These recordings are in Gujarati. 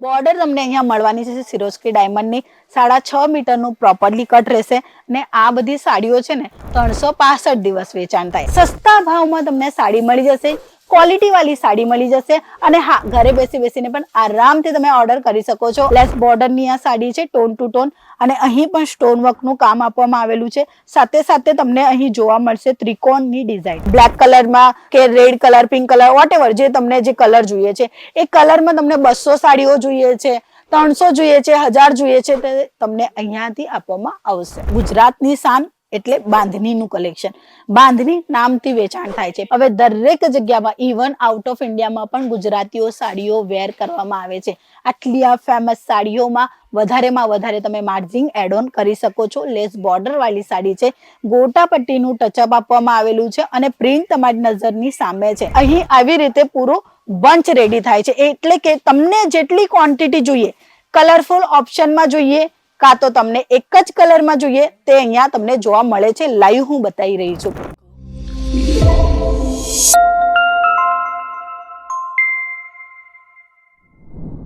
બોર્ડર તમને અહીંયા મળવાની છે સિરોસ્કી ડાયમંડની 6.5 મીટરનું પ્રોપરલી કટ રહેશે ને આ બધી સાડીઓ છે ને 365 દિવસ વેચાણ થાય। સસ્તા ભાવમાં તમને સાડી મળી જશે, ક્વોલિટી વાળી સાડી મળી જશે અને હા, ઘરે બેસીને પણ આરામથી તમે ઓર્ડર કરી શકો છો। લેસ બોર્ડરની આ સાડી છે, ટોન ટુ ટોન, અને અહીં પણ સ્ટોન વર્કનું કામ આપવામાં આવેલું છે। સાથે સાથે તમને અહીં જોવા મળશે ત્રિકોણની ડિઝાઇન, બ્લેક કલરમાં કે red colour, pink colour, whatever જે તમને જે કલર જોઈએ છે એ કલરમાં તમને 200 સાડીઓ જોઈએ છે, 300 જોઈએ છે, 1000 જોઈએ છે, તે તમને અહીંયાથી આપવામાં આવશે। ગુજરાતની શાન એટલે બાંધણીનું કલેક્શન, બાંધણી નામથી વેચાણ થાય છે। હવે દરેક જગ્યામાં, ઇવન આઉટ ઓફ ઇન્ડિયામાં પણ ગુજરાતીઓ સાડીઓ વેર કરવામાં આવે છે। આટલી આ ફેમસ સાડીઓમાં વધારેમાં વધારે તમે માર્જિન એડ ઓન કરી શકો છો। લેસ બોર્ડર વાળી સાડી છે, ગોટા પટ્ટીનું ટચઅપ આપવામાં આવેલું છે અને પ્રિન્ટ તમારી નજરની સામે છે। અહીં આવી રીતે પૂરું બંચ રેડી થાય છે, એટલે કે તમને જેટલી ક્વોન્ટિટી જોઈએ, કલરફુલ ઓપ્શનમાં જોઈએ કાં તો તમને એક જ કલરમાં જોઈએ, તે અહીંયા તમને જોવા મળે છે। લાઈવ હું બતાવી રહી છું।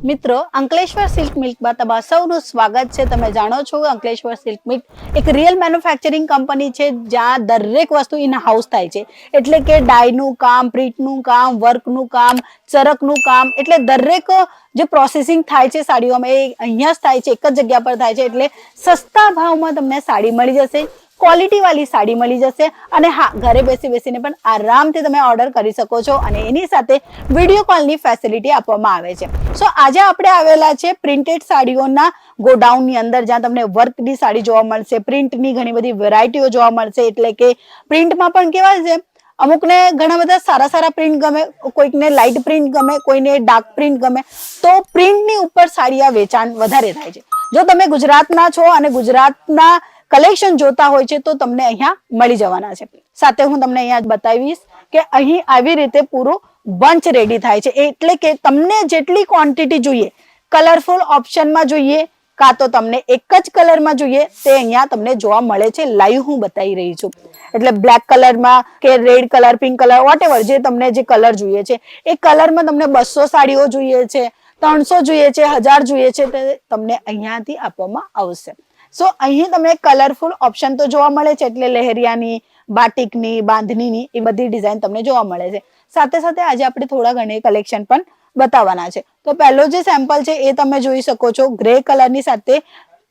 મિત્રો, અંકલેશ્વર સિલ્ક મિલ્કમાં તમારું સૌનું સ્વાગત છે। તમે જાણો છો અંકલેશ્વર સિલ્ક મિલ્ક એક રિયલ મેન્યુફેક્ચરિંગ કંપની છે, જ્યાં દરેક વસ્તુ ઇન હાઉસ થાય છે, એટલે કે ડાયનું કામ, પ્રિન્ટનું કામ, વર્કનું કામ, ચરકનું કામ, એટલે દરેક જે પ્રોસેસિંગ થાય છે સાડીઓમાં એ અહીંયા જ થાય છે, એક જ જગ્યા પર થાય છે। એટલે સસ્તા ભાવમાં તમને સાડી મળી જશે, ક્વોલિટી વાળી સાડી મળી જશે અને હા, ઘરે બેસીને પણ આરામથી તમે ઓર્ડર કરી શકો છો અને એની સાથે વિડીયો કોલની ફેસિલિટી આપવામાં આવે છે। સો આજે આપણે આવેલા છે પ્રિન્ટેડ સાડીઓના ગોડાઉનની અંદર, જ્યાં તમને વર્કની સાડી જોવા મળશે, પ્રિન્ટની ઘણી બધી વેરાયટીઓ જોવા મળશે। એટલે કે પ્રિન્ટમાં પણ કેવા છે, અમુકને ઘણા બધા સારા પ્રિન્ટ ગમે, કોઈકને લાઇટ પ્રિન્ટ ગમે, કોઈને ડાર્ક પ્રિન્ટ ગમે, તો પ્રિન્ટની ઉપર સાડીયા વેચાણ વધારે થાય છે। જો તમે ગુજરાતના છો અને ગુજરાતના કલેક્શન જોતા હોય છે તો તમને અહીંયા મળી જવાના છે। સાથે હું તમને અહીંયા બતાવીશ કે અહીં આવી રીતે પૂરું બંચ રેડી થાય છે, એટલે કે તમને જેટલી ક્વોન્ટિટી જોઈએ, કલરફુલ ઓપ્શનમાં જોઈએ કાં તો તમને એક જ કલરમાં જોઈએ, તે અહીંયા તમને જોવા મળે છે। લાઈવ હું બતાવી રહી છું। એટલે બ્લેક કલરમાં કે red colour, pink colour, whatever જે તમને જે કલર જોઈએ છે એ કલરમાં તમને 200 સાડીઓ જોઈએ છે, 300 જોઈએ છે, 1000 જોઈએ છે, તે તમને અહીંયાથી આપવામાં આવશે। સો અહીં તમને કલરફુલ ઓપ્શન તો જોવા મળે છે, એટલે લહેરિયાની, બાટિકની, બાંધણીની એ બધી ડિઝાઇન તમને જોવા મળે છે। સાથે સાથે આજે આપણે થોડા ઘણા કલેક્શન પણ બતાવવાના છે। તો પહેલો જે સેમ્પલ છે એ તમે જોઈ શકો છો, ગ્રે કલરની સાથે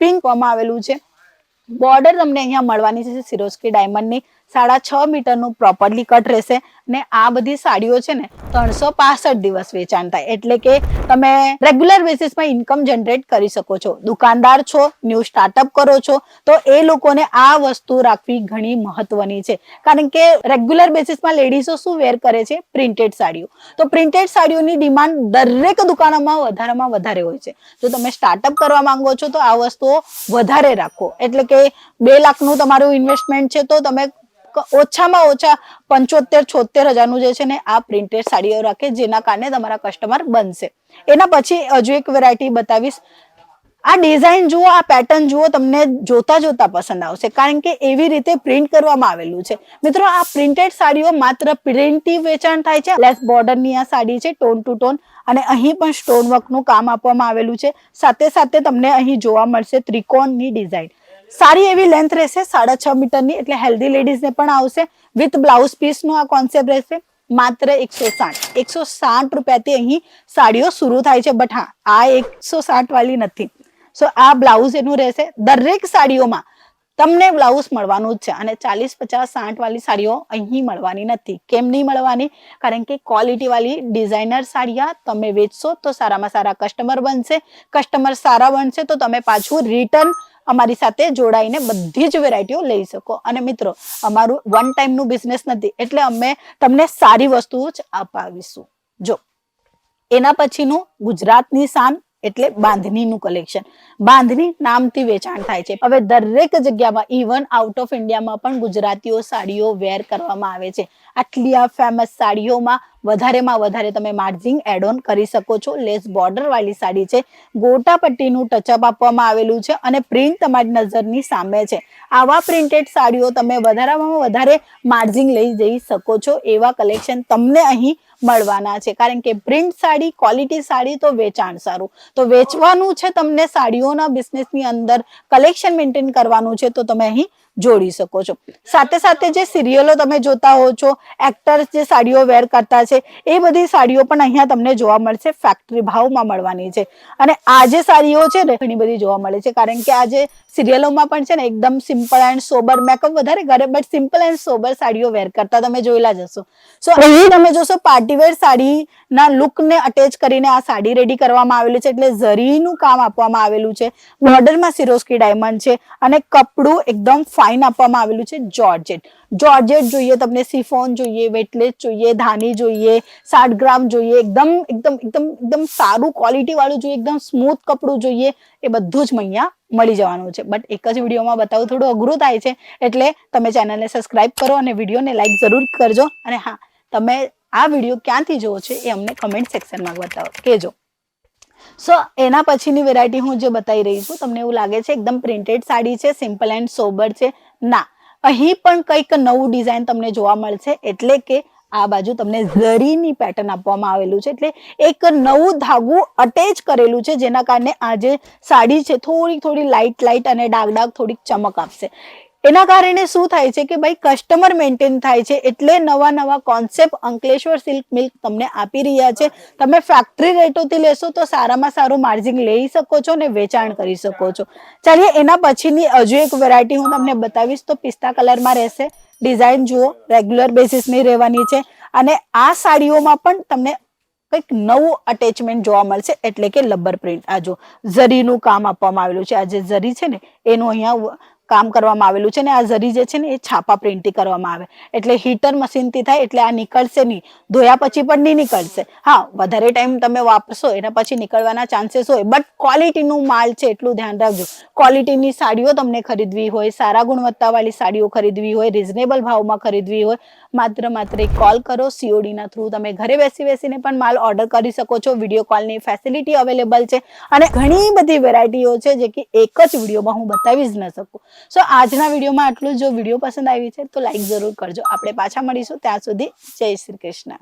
પિંક માં આવેલું છે। બોર્ડર તમને અહીંયા મળવાની છે સિરોસ્કી ડાયમંડની 6.5 મીટરનું પ્રોપરલી કટ રહેશે ને આ બધી સાડીઓ છે ને 365 દિવસ વેચાણ થાય, એટલે કે તમે રેગ્યુલર બેસિસમાં ઇન્કમ જનરેટ કરી શકો છો। દુકાનદાર છો, ન્યૂ સ્ટાર્ટઅપ કરો છો, તો એ લોકોને આ વસ્તુ રાખવી ઘણી મહત્વની છે, કારણ કે રેગ્યુલર બેસિસમાં લેડીઝો શું વેર કરે છે, પ્રિન્ટેડ સાડીઓ। તો પ્રિન્ટેડ સાડીઓની ડિમાન્ડ દરેક દુકાનોમાં વધારેમાં વધારે હોય છે। જો તમે સ્ટાર્ટઅપ કરવા માંગો છો તો આ વસ્તુઓ વધારે રાખો, એટલે કે 2 લાખનું તમારું ઇન્વેસ્ટમેન્ટ છે તો તમે ઓછામાં ઓછા 75-76 હજારનું જે છે ને આ પ્રિન્ટેડ સાડીઓ રાખે, જેના કારણે તમારા કસ્ટમર બનશે। એના પછી હજુ એક વેરાયટી બતાવીશ। આ ડિઝાઇન જુઓ, આ પેટર્ન જુઓ, તમને જોતા પસંદ આવશે, કારણ કે એવી રીતે પ્રિન્ટ કરવામાં આવેલું છે। મિત્રો, આ પ્રિન્ટેડ સાડીઓ માત્ર પ્રિન્ટથી વેચાણ થાય છે। લેસ બોર્ડરની આ સાડી છે, ટોન ટુ ટોન, અને અહીં પણ સ્ટોન વર્કનું કામ આપવામાં આવેલું છે। સાથે સાથે તમને અહીં જોવા મળશે ત્રિકોણની ડિઝાઇન। સારી એવી લેન્થ રહેશે, 6.5 મીટરની, એટલે હેલ્ધી લેડીઝને પણ આવશે। વિથ બ્લાઉઝ પીસનો આ કોન્સેપ્ટ રહેશે। માત્ર 160 રૂપિયાથી અહીં સાડીઓ શરૂ થાય છે, બટ હા, આ 160 વાળી નથી। સો આ બ્લાઉઝ એનું રહેશે। દરેક સાડીઓમાં તમને બ્લાઉઝ મળવાનું જ છે અને 40, 50, 60 વાળી સાડીઓ અહીં મળવાની નથી। કેમ નહીં મળવાની? કારણ કે ક્વોલિટી વાળી ડિઝાઇનર સાડીયા તમે વેચશો તો સારામાં સારા કસ્ટમર બનશે, કસ્ટમર સારા બનશે તો તમે પાછું રિટર્ન અમારી સાથે જોડાઈને બધી જ વેરાયટીઓ લઈ શકો। અને મિત્રો, અમારું વન ટાઈમનું બિઝનેસ નથી, એટલે અમે તમને સારી વસ્તુઓ જ અપાવીશું। જો એના પછીનું ગુજરાતની શાન એટલે બાંધણીનું કલેક્શન, બાંધણી નામથી વેચાણ થાય છે। હવે દરેક જગ્યામાં, ઇવન આઉટ ઓફ ઇન્ડિયામાં પણ ગુજરાતીઓ સાડીઓ વેર કરવામાં આવે છે। આટલી આ ફેમસ સાડીઓમાં વધારેમાં વધારે તમે માર્જિન એડ ઓન કરી શકો છો। લેસ બોર્ડર વાળી સાડી છે, ગોટા પટ્ટીનું ટચઅપ આપવામાં આવેલું છે અને પ્રિન્ટ તમારી નજરની સામે છે। આવા પ્રિન્ટેડ સાડીઓ તમે વધારેમાં વધારે માર્જિન લઈ જઈ શકો છો, એવા કલેક્શન તમને અહીં મળવાના છે, કારણ કે પ્રિન્ટ સાડી, ક્વોલિટી સાડી તો વેચાણ સારું. તો વેચવાનું છે તમને સાડીઓના બિઝનેસની અંદર, કલેક્શન મેન્ટેન કરવાનું છે, તો તમે અહીં જોડી શકો છો. સાથે સાથે જે સિરિયલો તમે જોતા હો છો, એક્ટર્સ જે સાડીઓ વેર કરતા છે, એ બધી સાડીઓ પણ અહીંયા તમને જોવા મળશે, ફેક્ટરી ભાવમાં મળવાની છે. અને આ જે સાડીઓ છે ને ઘણી બધી જોવા મળે છે, કારણ કે આ જે સિરિયલોમાં પણ છે ને એકદમ સિમ્પલ એન્ડ સોબર, મેકઅપ વધારે કરે બટ સિમ્પલ એન્ડ સોબર સાડીઓ વેર કરતા તમે જોયેલા જ હશો. સો અહીં તમે જોશો પાર્ટીવેર સાડીના લુકને અટેચ કરીને આ સાડી રેડી કરવામાં આવેલી છે, એટલે ઝરીનું કામ આપવામાં આવેલું છે, બોર્ડરમાં સિરોસ્કી ડાયમંડ છે, અને કપડું એકદમ ફાઇન આપવામાં આવેલું છે, જોર્જેટ. જોર્જેટ જોઈએ તમને, સિફોન જોઈએ, વેટલેસ જોઈએ, ધાની જોઈએ, 60 ગ્રામ જોઈએ, એકદમ એકદમ એકદમ એકદમ સારું ક્વોલિટી વાળું જોઈએ, એકદમ સ્મૂથ કપડું જોઈએ, એ બધું જ અહીંયા મળી જવાનું છે. બટ એક જ વિડીયોમાં બતાવવું થોડું અઘરું થાય છે, એટલે તમે ચેનલને સબસ્ક્રાઇબ કરો અને વિડીયોને લાઈક જરૂર કરજો. અને હા, તમે આ વિડીયો ક્યાંથી જોવો છો એ અમને કમેન્ટ સેક્શનમાં કહેજો. સો એના પછીની વેરાયટી હું જે બતાવી રહી છું, તમને એવું લાગે છે એકદમ પ્રિન્ટેડ સાડી છે, સિમ્પલ એન્ડ સોબર છે? ના, અહીં પણ કંઈક નવું ડિઝાઇન તમને જોવા મળશે, એટલે કે આ બાજુ તમને ઝરીની પેટર્ન આપવામાં આવેલું છે, એટલે એક નવું ધાગું અટેચ કરેલું છે, જેના કારણે આ જે સાડી છે થોડી લાઇટ અને ડાર્ક થોડીક ચમક આપશે. એના કારણે શું થાય છે કે ભાઈ કસ્ટમર મેન્ટેન થાય છે, એટલે નવા કોન્સેપ્ટ અંકલેશ્વર સિલ્ક મિલ્ક તમને આપી રહ્યા છે. તમે ફેક્ટરી રેટોથી લેશો તો સારામાં સારું માર્જિન લઈ શકો છો અને વેચાણ કરી શકો છો. ચાલીએ એના પછીની હજુ એક વેરાયટી હું તમને બતાવીશ, તો પિસ્તા કલરમાં રહેશે. ડિઝાઇન જુઓ, રેગ્યુલર બેસિસની રહેવાની છે, અને આ સાડીઓમાં પણ તમને કંઈક નવું અટેચમેન્ટ જોવા મળશે, એટલે કે લબર પ્રિન્ટ. આ જો ઝરીનું કામ આપવામાં આવેલું છે, આ જે ઝરી છે ને એનું અહીંયા કામ કરવામાં આવેલું છે, ને આ ઝરી જે છે ને એ છાપા પ્રિન્ટથી કરવામાં આવે, એટલે હીટર મશીનથી થાય, એટલે આ નીકળશે નહીં, ધોયા પછી પણ નહીં નીકળશે. હા, વધારે ટાઈમ તમે વાપરશો એના પછી નીકળવાના ચાન્સીસ હોય, બટ ક્વોલિટીનું માલ છે એટલું ધ્યાન રાખજો. ક્વોલિટીની સાડીઓ તમને ખરીદવી હોય, સારા ગુણવત્તાવાળી સાડીઓ ખરીદવી હોય, રિઝનેબલ ભાવમાં ખરીદવી હોય, માત્ર એક કોલ કરો. સીઓડીના થ્રુ તમે ઘરે બેસીને પણ માલ ઓર્ડર કરી શકો છો. વિડીયો કોલની ફેસિલિટી અવેલેબલ છે, અને ઘણી બધી વેરાયટીઓ છે જે કે એક જ વિડીયોમાં હું બતાવી જ ન શકું. સો આજના વિડીયોમાં આટલું. જો વિડીયો પસંદ આવી છે તો લાઈક જરૂર કરજો. આપણે પાછા મળીશું, ત્યાં સુધી જય શ્રી કૃષ્ણ.